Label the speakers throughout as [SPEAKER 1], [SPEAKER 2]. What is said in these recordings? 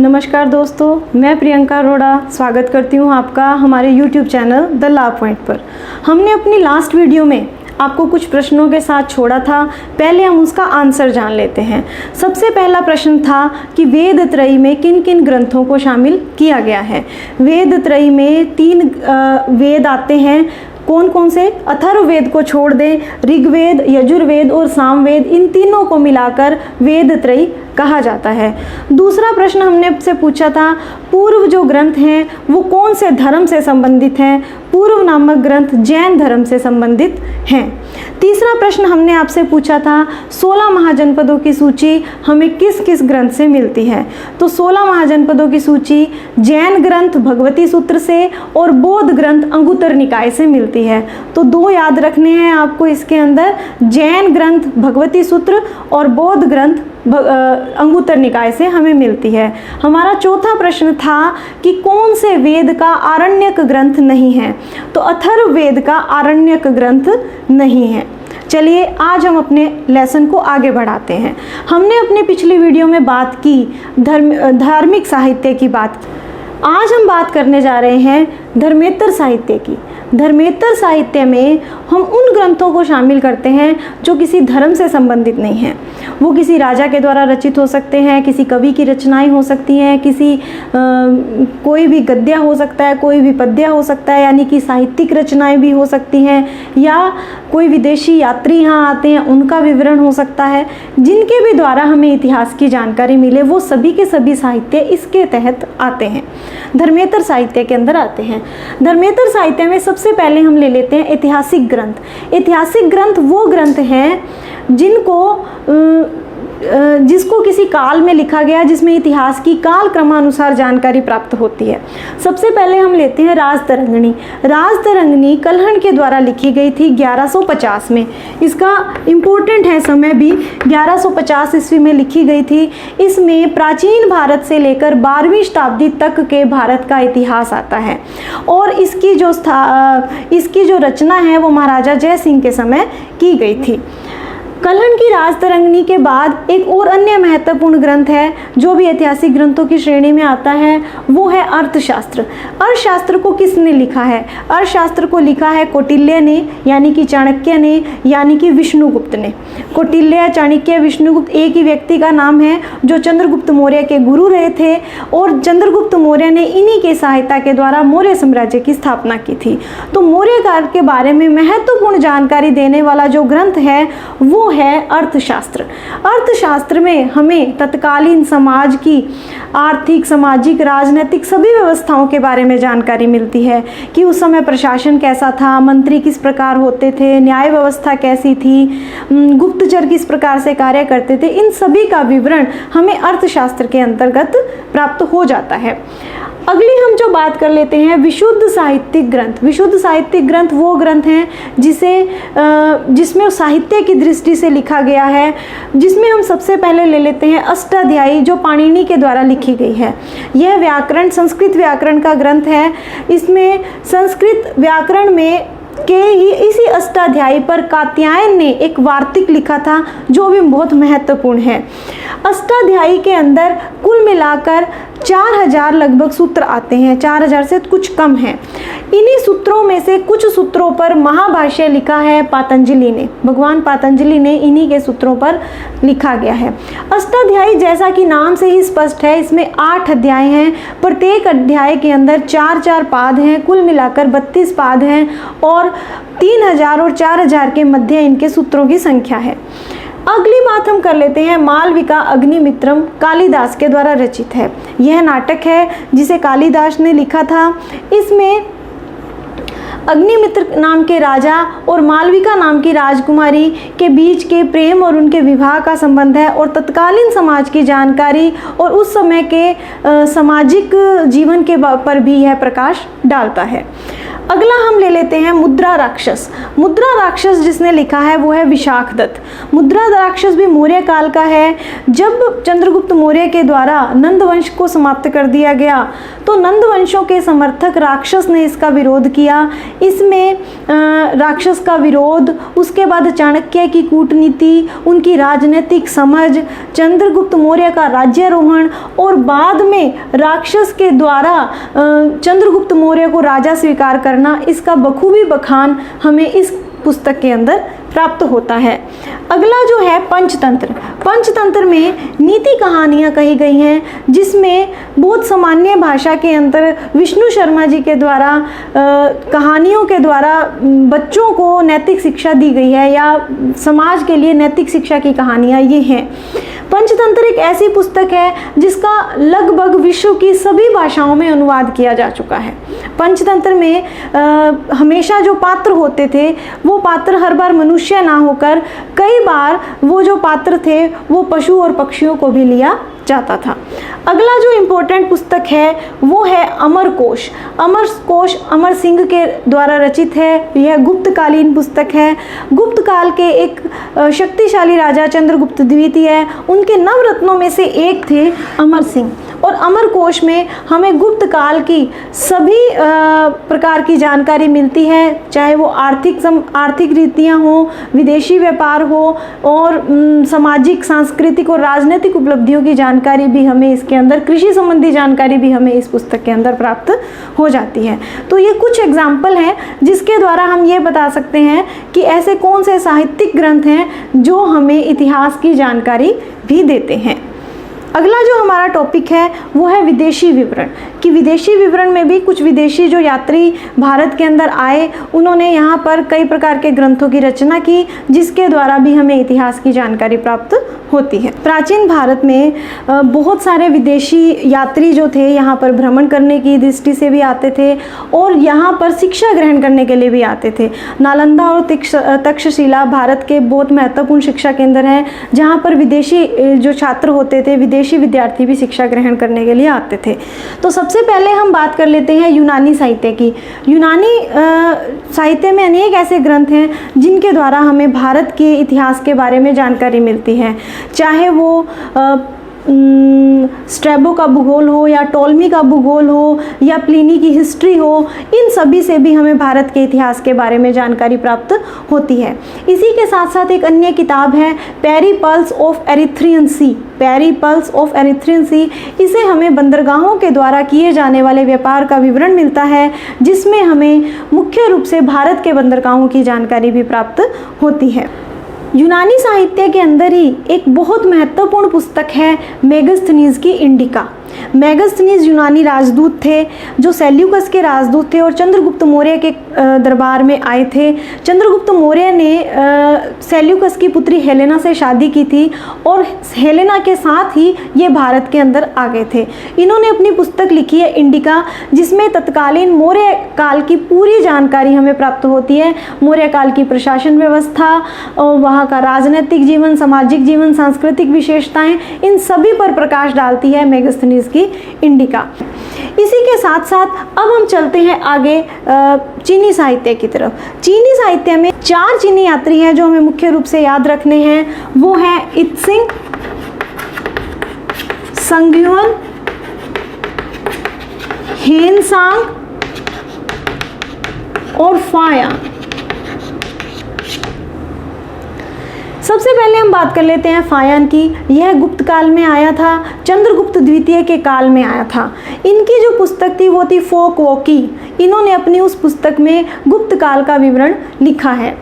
[SPEAKER 1] नमस्कार दोस्तों, मैं प्रियंका अरोड़ा स्वागत करती हूँ आपका हमारे YouTube channel the law point पर। हमने अपनी लास्ट वीडियो में आपको कुछ प्रश्नों के साथ छोड़ा था। पहले हम उसका आंसर जान लेते हैं। सबसे पहला प्रश्न था कि वेद त्रयी में किन किन ग्रंथों को शामिल किया गया है। वेद त्रयी में 3 वेद आते हैं। कौन कौन से? अथर्ववेद को छोड़ दें, ऋग्वेद, यजुर्वेद और सामवेद, इन तीनों को मिलाकर वेद त्रयी कहा जाता है। दूसरा प्रश्न हमने आपसे पूछा था, पूर्व जो ग्रंथ हैं वो कौन से धर्म से संबंधित हैं। पूर्व नामक ग्रंथ जैन धर्म से संबंधित हैं। तीसरा प्रश्न हमने आपसे पूछा था, 16 महाजनपदों की सूची हमें किस किस ग्रंथ से मिलती है। तो 16 महाजनपदों की सूची जैन ग्रंथ भगवती सूत्र से और बौद्ध ग्रंथ अंगुत्तर निकाय से मिलती है। तो 2 याद रखने हैं आपको इसके अंदर, जैन ग्रंथ भगवती सूत्र और बौद्ध ग्रंथ अंगुत्तर निकाय से हमें मिलती है। हमारा चौथा प्रश्न था कि कौन से वेद का आरण्यक ग्रंथ नहीं है। तो अथर्ववेद का आरण्यक ग्रंथ नहीं है। चलिए आज हम अपने लेसन को आगे बढ़ाते हैं। हमने अपनी पिछली वीडियो में बात की धार्मिक साहित्य की बात। आज हम बात करने जा रहे हैं धर्मेतर साहित्य की। धर्मेतर साहित्य में हम उन ग्रंथों को शामिल करते हैं जो किसी धर्म से संबंधित नहीं हैं। वो किसी राजा के द्वारा रचित हो सकते हैं, किसी कवि की रचनाएं हो सकती हैं, कोई भी गद्य हो सकता है, कोई भी पद्य हो सकता है, यानी कि साहित्यिक रचनाएं भी हो सकती हैं, या कोई विदेशी यात्री यहाँ आते हैं उनका विवरण हो सकता है। जिनके भी द्वारा हमें इतिहास की जानकारी मिले वो सभी के सभी साहित्य इसके तहत आते हैं, धर्मेतर साहित्य के अंदर आते हैं। धर्मेतर साहित्य में सबसे पहले हम ले लेते हैं ऐतिहासिक ग्रंथ। ऐतिहासिक ग्रंथ वो ग्रंथ हैं जिसको किसी काल में लिखा गया, जिसमें इतिहास की काल क्रमानुसार जानकारी प्राप्त होती है। सबसे पहले हम लेते हैं राजतरंगिणी। राजतरंगिणी कल्हण के द्वारा लिखी गई थी 1150 में। इसका इम्पोर्टेंट है समय भी, 1150 ईस्वी में लिखी गई थी। इसमें प्राचीन भारत से लेकर 12वीं शताब्दी तक के भारत का इतिहास आता है और इसकी जो रचना है वो महाराजा जय सिंह के समय की गई थी। कल्हण की राजतरंगिणी के बाद एक और अन्य महत्वपूर्ण ग्रंथ है जो भी ऐतिहासिक ग्रंथों की श्रेणी में आता है, वो है अर्थशास्त्र। अर्थशास्त्र को किसने लिखा है? अर्थशास्त्र को लिखा है कौटिल्य ने, यानी कि चाणक्य ने, यानी कि विष्णुगुप्त ने। कौटिल्य, चाणक्य, विष्णुगुप्त एक ही व्यक्ति का नाम है जो चंद्रगुप्त मौर्य के गुरु रहे थे और चंद्रगुप्त मौर्य ने इन्हीं के सहायता के द्वारा मौर्य साम्राज्य की स्थापना की थी। तो मौर्य काल के बारे में महत्वपूर्ण जानकारी देने वाला जो ग्रंथ है वो है अर्थशास्त्र। अर्थशास्त्र में हमें तत्कालीन समाज की आर्थिक, सामाजिक, राजनीतिक सभी व्यवस्थाओं के बारे में जानकारी मिलती है कि उस समय प्रशासन कैसा था, मंत्री किस प्रकार होते थे, न्याय व्यवस्था कैसी थी, गुप्तचर किस प्रकार से कार्य करते थे। इन सभी का विवरण हमें अर्थशास्त्र के अंतर्गत प्राप्त हो जाता है। अगली हम जो बात कर लेते हैं विशुद्ध साहित्यिक ग्रंथ। विशुद्ध साहित्यिक ग्रंथ वो ग्रंथ हैं जिसमें साहित्य की दृष्टि से लिखा गया है, जिसमें हम सबसे पहले ले लेते हैं अष्टाध्यायी, जो पाणिनि के द्वारा लिखी गई है। यह व्याकरण, संस्कृत व्याकरण का ग्रंथ है। इसमें संस्कृत व्याकरण में के ही इसी अष्टाध्यायी पर कात्यायन ने एक वार्तिक लिखा था जो भी बहुत महत्वपूर्ण है। अष्टाध्यायी के अंदर कुल मिलाकर 4000 लगभग सूत्र आते हैं, 4000 से कुछ कम है। इन्हीं सूत्रों में से कुछ सूत्रों पर महाभाष्य लिखा है पातंजलि ने, भगवान पातंजलि ने इन्हीं के सूत्रों पर लिखा गया है। अष्टाध्यायी जैसा कि नाम से ही स्पष्ट है, इसमें 8 अध्याय हैं। प्रत्येक अध्याय के अंदर 4-4 पाद हैं, कुल मिलाकर 32 पाद हैं और 3000 और 4000 के मध्य इनके सूत्रों की संख्या है। अगली बात हम कर लेते हैं मालविका अग्निमित्रम, कालिदास के द्वारा रचित है। यह नाटक है जिसे कालिदास ने लिखा था। इसमें अग्निमित्र नाम के राजा और मालविका नाम की राजकुमारी के बीच के प्रेम और उनके विवाह का संबंध है और तत्कालीन समाज की जानकारी और उस समय के सामाजिक जीवन के पर भी यह प्रकाश डालता है। अगला हम ले लेते हैं मुद्रा राक्षस। मुद्रा राक्षस जिसने लिखा है वो है विशाखदत्त। मुद्रा राक्षस भी मौर्य काल का है। जब चंद्रगुप्त मौर्य के द्वारा नंद वंश को समाप्त कर दिया गया तो नंद वंशों के समर्थक राक्षस ने इसका विरोध किया। इसमें राक्षस का विरोध, उसके बाद चाणक्य की कूटनीति, उनकी राजनीतिक समझ, चंद्रगुप्त मौर्य का राज्यारोहण और बाद में राक्षस के द्वारा चंद्रगुप्त मौर्य को राजा स्वीकार करना, इसका बखूबी बखान हमें इस पुस्तक के अंदर प्राप्त होता है। अगला जो है पंचतंत्र। पंचतंत्र में नीति कहानियाँ कही गई हैं, जिसमें बहुत सामान्य भाषा के अंदर विष्णु शर्मा जी के द्वारा कहानियों के द्वारा बच्चों को नैतिक शिक्षा दी गई है, या समाज के लिए नैतिक शिक्षा की कहानियाँ ये हैं। पंचतंत्र एक ऐसी पुस्तक है जिसका लगभग विश्व की सभी भाषाओं में अनुवाद किया जा चुका है। पंचतंत्र में हमेशा जो पात्र होते थे वो पात्र हर बार मनुष्य ना होकर कई बार वो जो पात्र थे वो पशु और पक्षियों को भी लिया जाता था। अगला जो इम्पोर्टेंट पुस्तक है वो है अमरकोश। अमरकोश अमर सिंह के द्वारा रचित है। यह गुप्तकालीन पुस्तक है। गुप्त काल के एक शक्तिशाली राजा चंद्रगुप्त द्वितीय, उनके नवरत्नों में से एक थे अमर सिंह। और अमरकोश में हमें गुप्त काल की सभी प्रकार की जानकारी मिलती है, चाहे वो आर्थिक रीतियाँ हो, विदेशी व्यापार हो और सामाजिक, सांस्कृतिक और राजनीतिक उपलब्धियों की जानकारी भी हमें इसके अंदर, कृषि संबंधी जानकारी भी हमें इस पुस्तक के अंदर प्राप्त हो जाती है। तो ये कुछ एग्जाम्पल हैं जिसके द्वारा हम ये बता सकते हैं कि ऐसे कौन से साहित्यिक ग्रंथ हैं जो हमें इतिहास की जानकारी भी देते हैं। अगला जो हमारा टॉपिक है वो है विदेशी विवरण, कि विदेशी विवरण में भी कुछ विदेशी जो यात्री भारत के अंदर आए, उन्होंने यहाँ पर कई प्रकार के ग्रंथों की रचना की, जिसके द्वारा भी हमें इतिहास की जानकारी प्राप्त होती है। प्राचीन भारत में बहुत सारे विदेशी यात्री जो थे यहाँ पर भ्रमण करने की दृष्टि से भी आते थे और यहाँ पर शिक्षा ग्रहण करने के लिए भी आते थे। नालंदा और तक्षशिला भारत के बहुत महत्वपूर्ण शिक्षा केंद्र हैं, जहाँ पर विदेशी जो छात्र होते थे, विदेशी विद्यार्थी भी शिक्षा ग्रहण करने के लिए आते थे। तो सबसे पहले हम बात कर लेते हैं यूनानी साहित्य की। यूनानी साहित्य में अनेक ऐसे ग्रंथ हैं जिनके द्वारा हमें भारत के इतिहास के बारे में जानकारी मिलती है, चाहे वो स्ट्रैबो का भूगोल हो या टोलमी का भूगोल हो या प्लिनी की हिस्ट्री हो, इन सभी से भी हमें भारत के इतिहास के बारे में जानकारी प्राप्त होती है। इसी के साथ साथ एक अन्य किताब है Periplus of Erythraean Sea. Periplus of Erythraean Sea, इसे हमें बंदरगाहों के द्वारा किए जाने वाले व्यापार का विवरण मिलता है, जिसमें हमें मुख्य रूप से भारत के बंदरगाहों की जानकारी भी प्राप्त होती है। यूनानी साहित्य के अंदर ही एक बहुत महत्वपूर्ण पुस्तक है मेगास्थनीज की इंडिका। मेगास्थनीज यूनानी राजदूत थे जो सेल्यूकस के राजदूत थे और चंद्रगुप्त मौर्य के दरबार में आए थे। चंद्रगुप्त मौर्य ने सेल्यूकस की पुत्री हेलेना से शादी की थी और हेलेना के साथ ही ये भारत के अंदर आ गए थे। इन्होंने अपनी पुस्तक लिखी है इंडिका, जिसमें तत्कालीन मौर्य काल की पूरी जानकारी हमें प्राप्त होती है। मौर्य काल की प्रशासन व्यवस्था, वहाँ का राजनीतिक जीवन, सामाजिक जीवन, सांस्कृतिक विशेषताएं, इन सभी पर प्रकाश डालती है मेगास्थनीज की इंडिका। इसी के साथ साथ अब हम चलते हैं आगे चीनी साहित्य की तरफ। चीनी साहित्य में 4 चीनी यात्री हैं जो हमें मुख्य रूप से याद रखने हैं। वो हैं इत्सिंग, संग्युअन, हेनसांग और फायान। सबसे पहले हम बात कर लेते हैं फायान की। यह गुप्त काल में आया था, चंद्रगुप्त द्वितीय के काल में आया था। इनकी जो पुस्तक थी वो थी फोक वॉकी। इन्होंने अपनी उस पुस्तक में गुप्त काल का विवरण लिखा है।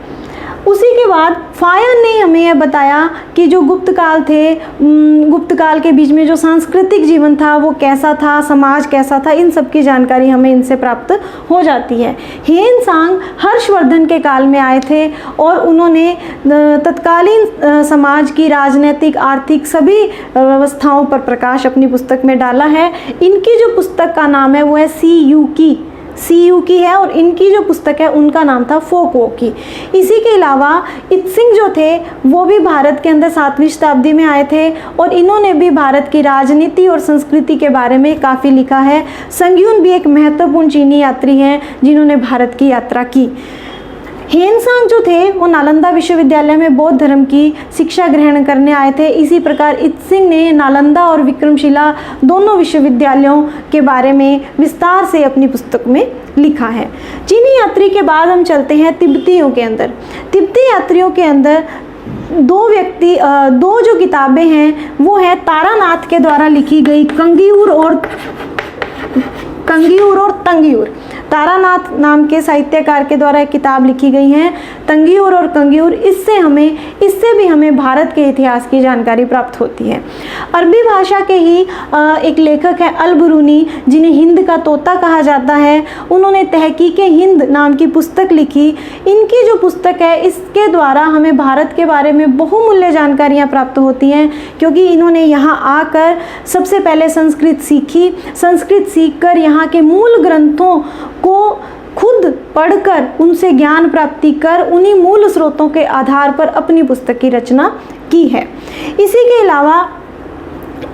[SPEAKER 1] उसी के बाद फायान ने हमें यह बताया कि जो गुप्त काल थे, गुप्त काल के बीच में जो सांस्कृतिक जीवन था वो कैसा था, समाज कैसा था, इन सब की जानकारी हमें इनसे प्राप्त हो जाती है। हेनसांग हर्षवर्धन के काल में आए थे और उन्होंने तत्कालीन समाज की राजनीतिक, आर्थिक सभी व्यवस्थाओं पर प्रकाश अपनी पुस्तक में डाला है। इनकी जो पुस्तक का नाम है वो है सी यू की। CU की है और इनकी जो पुस्तक है उनका नाम था फोक वॉक की। इसी के अलावा इत्सिंग जो थे वो भी भारत के अंदर 7वीं शताब्दी में आए थे और इन्होंने भी भारत की राजनीति और संस्कृति के बारे में काफ़ी लिखा है। संग्यून भी एक महत्वपूर्ण चीनी यात्री हैं जिन्होंने भारत की यात्रा की। हेनसांग जो थे वो नालंदा विश्वविद्यालय में बौद्ध धर्म की शिक्षा ग्रहण करने आए थे। इसी प्रकार इत्सिंग ने नालंदा और विक्रमशिला दोनों विश्वविद्यालयों के बारे में विस्तार से अपनी पुस्तक में लिखा है। चीनी यात्री के बाद हम चलते हैं तिब्बतियों के अंदर। तिब्बती यात्रियों के अंदर दो जो किताबें हैं वो है तारानाथ के द्वारा लिखी गई कंगियूर और तंगियूर। तारानाथ नाम के साहित्यकार के द्वारा एक किताब लिखी गई है तंगियूर और कंगियूर। इससे भी हमें भारत के इतिहास की जानकारी प्राप्त होती है। अरबी भाषा के ही एक लेखक है अल-बुरूनी, जिन्हें हिंद का तोता कहा जाता है। उन्होंने तहकीके हिंद नाम की पुस्तक लिखी। इनकी जो पुस्तक है इसके द्वारा हमें भारत के बारे में बहुमूल्य जानकारियाँ प्राप्त होती हैं, क्योंकि इन्होंने यहाँ आकर सबसे पहले संस्कृत सीखी। संस्कृत सीखकर यहाँ के मूल ग्रंथों को खुद पढ़कर उनसे ज्ञान प्राप्ति कर उन्हीं मूल स्रोतों के आधार पर अपनी पुस्तक की रचना की है। इसी के अलावा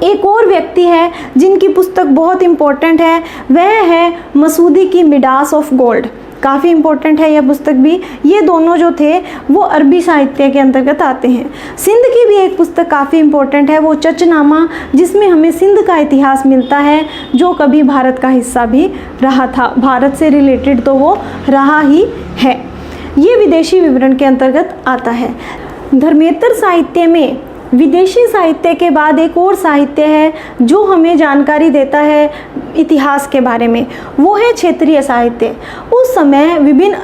[SPEAKER 1] एक और व्यक्ति है जिनकी पुस्तक बहुत इम्पोर्टेंट है, वह है मसूदी की मिडास ऑफ गोल्ड। काफ़ी इम्पोर्टेंट है यह पुस्तक भी। ये दोनों जो थे वो अरबी साहित्य के अंतर्गत आते हैं। सिंध की भी एक पुस्तक काफ़ी इम्पोर्टेंट है, वो चचनामा, जिसमें हमें सिंध का इतिहास मिलता है जो कभी भारत का हिस्सा भी रहा था। भारत से रिलेटेड तो वो रहा ही है। ये विदेशी विवरण के अंतर्गत आता है। धर्मेतर साहित्य में विदेशी साहित्य के बाद एक और साहित्य है जो हमें जानकारी देता है इतिहास के बारे में, वो है क्षेत्रीय साहित्य। उस समय विभिन्न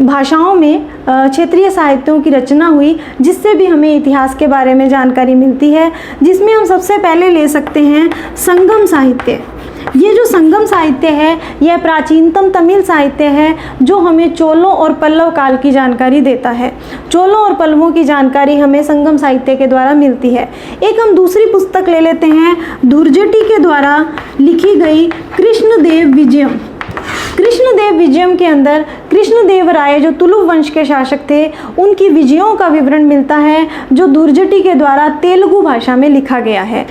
[SPEAKER 1] भाषाओं में क्षेत्रीय साहित्यों की रचना हुई, जिससे भी हमें इतिहास के बारे में जानकारी मिलती है, जिसमें हम सबसे पहले ले सकते हैं संगम साहित्य। ये जो संगम साहित्य है यह प्राचीनतम तमिल साहित्य है जो हमें चोलों और पल्लव काल की जानकारी देता है। चोलों और पल्लवों की जानकारी हमें संगम साहित्य के द्वारा मिलती है। एक हम दूसरी पुस्तक ले लेते हैं दुर्जटी के द्वारा लिखी गई कृष्णदेव विजयम। कृष्णदेव विजयम के अंदर कृष्णदेवराय जो तुलुव वंश के शासक थे उनकी विजयों का विवरण मिलता है, जो दुर्जटी के द्वारा तेलुगु भाषा में लिखा गया है।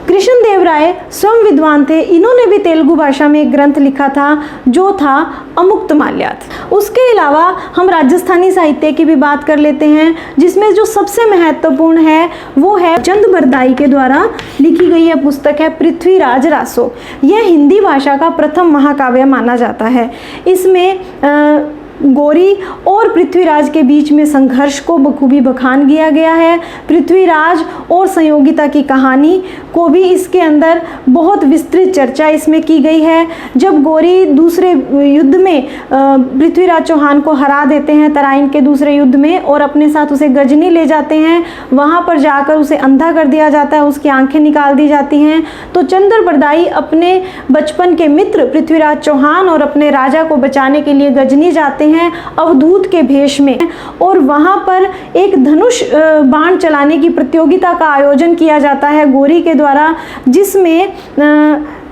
[SPEAKER 1] कृष्णदेवराय स्वयं विद्वान थे। इन्होंने भी तेलुगु भाषा में एक ग्रंथ लिखा था जो था अमुक्तमाल्यात। उसके अलावा हम राजस्थानी साहित्य की भी बात कर लेते हैं, जिसमें जो सबसे महत्वपूर्ण है वो है चंद बरदाई के द्वारा लिखी गई यह पुस्तक है पृथ्वीराज रासो। यह हिंदी भाषा का प्रथम महाकाव्य माना जाता है। इसमें गौरी और पृथ्वीराज के बीच में संघर्ष को बखूबी बखान किया गया है। पृथ्वीराज और संयोगिता की कहानी को भी इसके अंदर बहुत विस्तृत चर्चा इसमें की गई है। जब गौरी दूसरे युद्ध में पृथ्वीराज चौहान को हरा देते हैं तराइन के दूसरे युद्ध में, और अपने साथ उसे गजनी ले जाते हैं, वहाँ पर जाकर उसे अंधा कर दिया जाता है, उसकी आंखें निकाल दी जाती हैं, तो चंद्र बरदाई अपने बचपन के मित्र पृथ्वीराज चौहान और अपने राजा को बचाने के लिए गजनी जाते हैं अवधूत के भेष में, और वहां पर एक धनुष बाण चलाने की प्रतियोगिता का आयोजन किया जाता है गौरी के द्वारा, जिसमें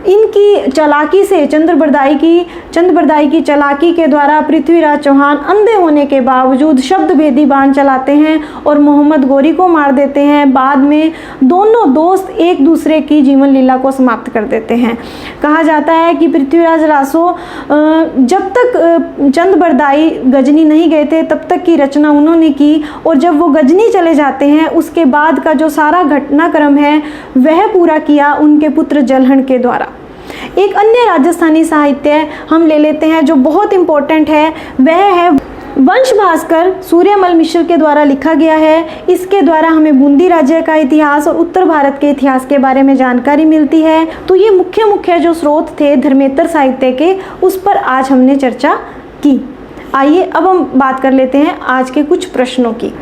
[SPEAKER 1] इनकी चालाकी से चंद्र बरदाई की चालाकी के द्वारा पृथ्वीराज चौहान अंधे होने के बावजूद शब्द भेदी बाण चलाते हैं और मोहम्मद गौरी को मार देते हैं। बाद में दोनों दोस्त एक दूसरे की जीवन लीला को समाप्त कर देते हैं। कहा जाता है कि पृथ्वीराज रासो जब तक चंद बरदाई गजनी नहीं गए थे तब तक की रचना उन्होंने की, और जब वो गजनी चले जाते हैं उसके बाद का जो सारा घटनाक्रम है वह पूरा किया उनके पुत्र जलहण के द्वारा। एक अन्य राजस्थानी साहित्य हम ले लेते हैं जो बहुत इम्पोर्टेंट है, वह है वंश भास्कर सूर्यमल मिश्र के द्वारा लिखा गया है। इसके द्वारा हमें बूंदी राज्य का इतिहास और उत्तर भारत के इतिहास के बारे में जानकारी मिलती है। तो ये मुख्य जो स्रोत थे धर्मेतर साहित्य के, उस पर आज हमने चर्चा की। आइए अब हम बात कर लेते हैं आज के कुछ प्रश्नों की।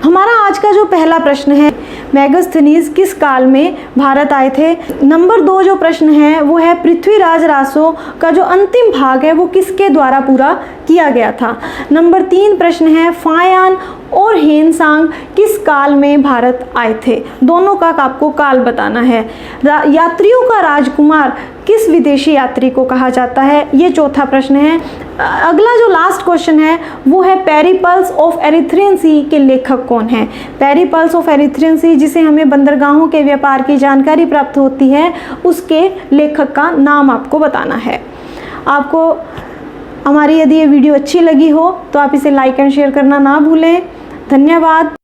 [SPEAKER 1] हमारा आज का जो पहला प्रश्न है, मेगास्थनीज किस काल में भारत आए थे। नंबर 2 जो प्रश्न है वो है पृथ्वीराज रासो का जो अंतिम भाग है वो किसके द्वारा पूरा किया गया था। नंबर 3 प्रश्न है फायान और हेनसांग किस काल में भारत आए थे? दोनों का आपको काल बताना है। यात्रियों का राजकुमार किस विदेशी यात्री को कहा जाता है? ये चौथा प्रश्न है। अगला जो लास्ट क्वेश्चन है वो है पेरिपल्स ऑफ एरिथ्रियन सी के लेखक कौन है? पेरिपल्स ऑफ एरिथ्रियन सी, जिसे हमें बंदरगाहों के व्यापार की जानकारी प्राप्त होती है, उसके लेखक का नाम आपको बताना है। आपको हमारी यदि ये वीडियो अच्छी लगी हो तो आप इसे लाइक एंड शेयर करना ना भूलें। धन्यवाद।